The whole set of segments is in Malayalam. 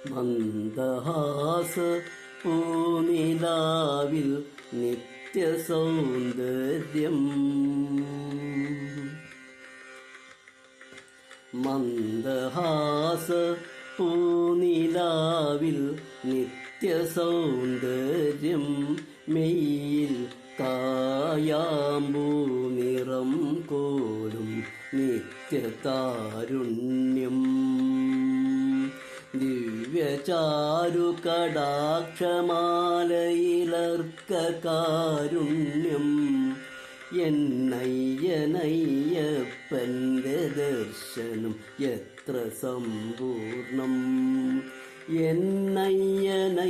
മന്ദഹാസ പൂനിലാവിൽ നിത്യസൗന്ദര്യം. മന്ദഹാസ പൂനിലാവിൽ നിത്യസൗന്ദര്യം. മെയ്യിൽ കായാമ്പൂ നിറം കോലും നിത്യതാരുണ്യം. ദിവ്യചാരു കടാക്ഷമാലയിലർക്ക കാരുണ്യം. എന്നയ്യനയ്യപ്പൻ്റെ ദർശനം എത്ര സമ്പൂർണം. എന്നയ്യനയ്യപ്പ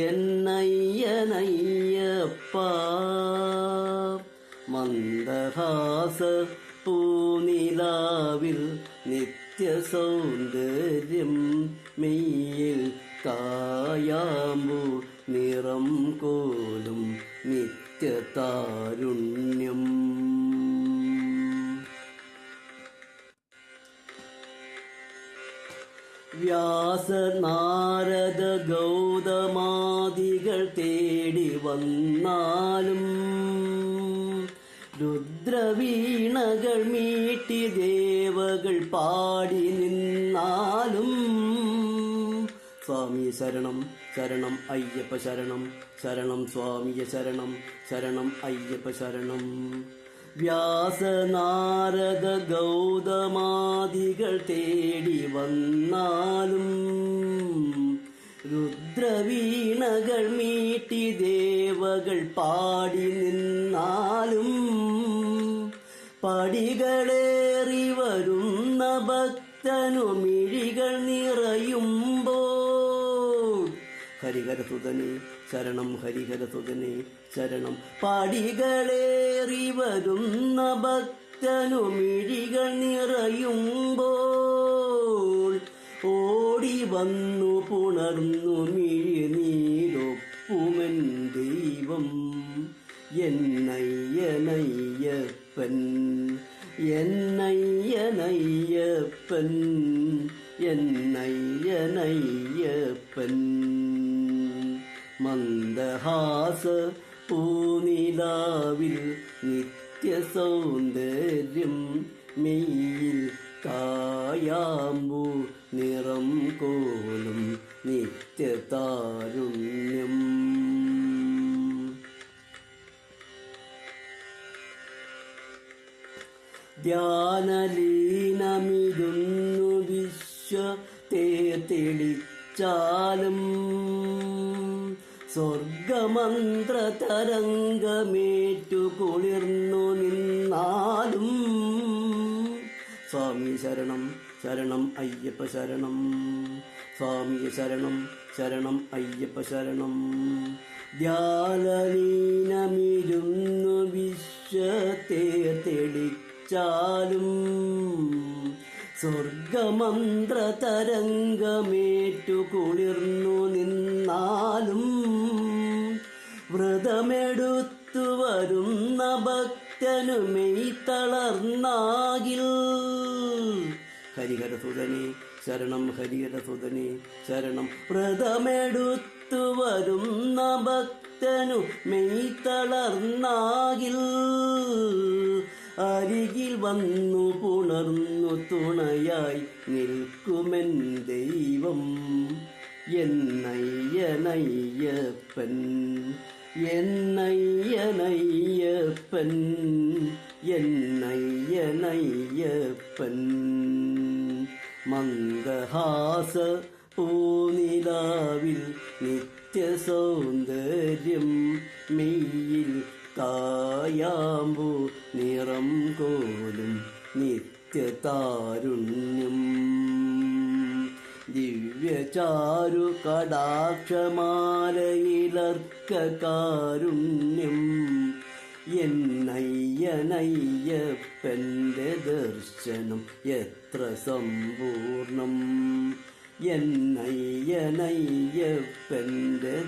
എന്നയ്യനയ്യപ്പ. മന്ദഹാസ പൂനിലാവിൽ നിത്യസൗന്ദര്യം. മെയ്യിൽ കായാമ്പൂ നിറം കോലും നിത്യതാരുണ്യം. വ്യാസ നാരദ ഗൗതമാദികൾ തേടി വന്നാലും രുദ്രവീണകൾ മീട്ടി ദേവകൾ പാടി നിന്നാലും സ്വാമിയെ ശരണം ശരണം അയ്യപ്പ ശരണം ശരണം സ്വാമിയെ ശരണം ശരണം അയ്യപ്പ ശരണം. വ്യാസ നാരദ ഗൗതമാദികൾ തേടി വന്നാലും രുദ്രവീണകൾ മീട്ടി ദേവകൾ പാടി നിന്നാലും പടികളേറി വരുന്ന ഭക്തനു മിഴികൾ നിറയുമ്പോൾ ഹരിഹരസുതനെ ശരണം ഹരിഹരസുതനെ ശരണം. പടികളേറി വരുന്ന ഭക്തനു മിഴികൾ നിറയുമ്പോൾ ഓടി വന്നു പുണർന്നു മിഴിനീരൊപ്പുമെൻ ദൈവം. എന്നയ്യനയ്യപ്പൻ എന്നയ്യനയ്യപ്പൻ എന്നയ്യനയ്യപ്പൻ. മന്ദഹാസ പൂനിലാവിൽ നിത്യസൗന്ദര്യം. മെയ്യിൽ കായാമ്പൂ നിറം കോലും നിത്യതാരുണ്യം. ധ്യാനലീനമിരുന്നു വിശ്വത്തെ തെളിച്ചാലും സ്വർഗമന്ത്ര തരംഗമേറ്റു കുളിർന്നു നിന്നാലും സ്വാമി ശരണം ശരണം അയ്യപ്പ ശരണം സ്വാമിയെ ശരണം ശരണം അയ്യപ്പ ശരണം. ധ്യാനലീനമിരുന്നു വിശ്വത്തെ തെളിച്ചാലും സ്വർഗമന്ത്ര തരംഗമേറ്റു കുളിർന്നു നിന്നാലും വ്രതമെടുത്തു വരുന്ന ഭക്തനു മെയ് തളർന്നാകിൽ ഹരിഹരസുതനെ ശരണം ഹരിഹരസുതനെ ശരണം. വ്രതമെടുത്തു വരുന്ന ഭക്തനു മെയ് തളർന്നാകിൽ അരികിൽ വന്നു പുണർന്നു തുണയായി നിൽക്കുമെൻ ദൈവം. എന്നയ്യനയ്യപ്പൻ എന്നയ്യനയ്യപ്പൻ എന്നയ്യനയ്യപ്പൻ. മന്ദഹാസ പൂനിലാവിൽ നിത്യസൗന്ദര്യം. മെയ്യിൽ കായാമ്പൂ നിറം കോലും നിത്യതാരുണ്യം. ദിവ്യചാരു കടാക്ഷമാലയിലർക്ക കാരുണ്യം. എന്നയ്യനയ്യപ്പൻ്റെ ദർശനം എത്ര സമ്പൂർണം. എന്നയ്യനയ്യപ്പൻ്റെ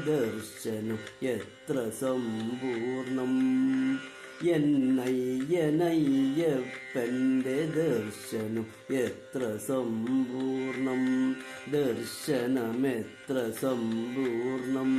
ദർശനം എത്ര സമ്പൂർണം. എന്നയ്യനയ്യപ്പൻ്റെ ദർശനം എത്ര സമ്പൂർണം, ദർശനമെത്ര സമ്പൂർണം.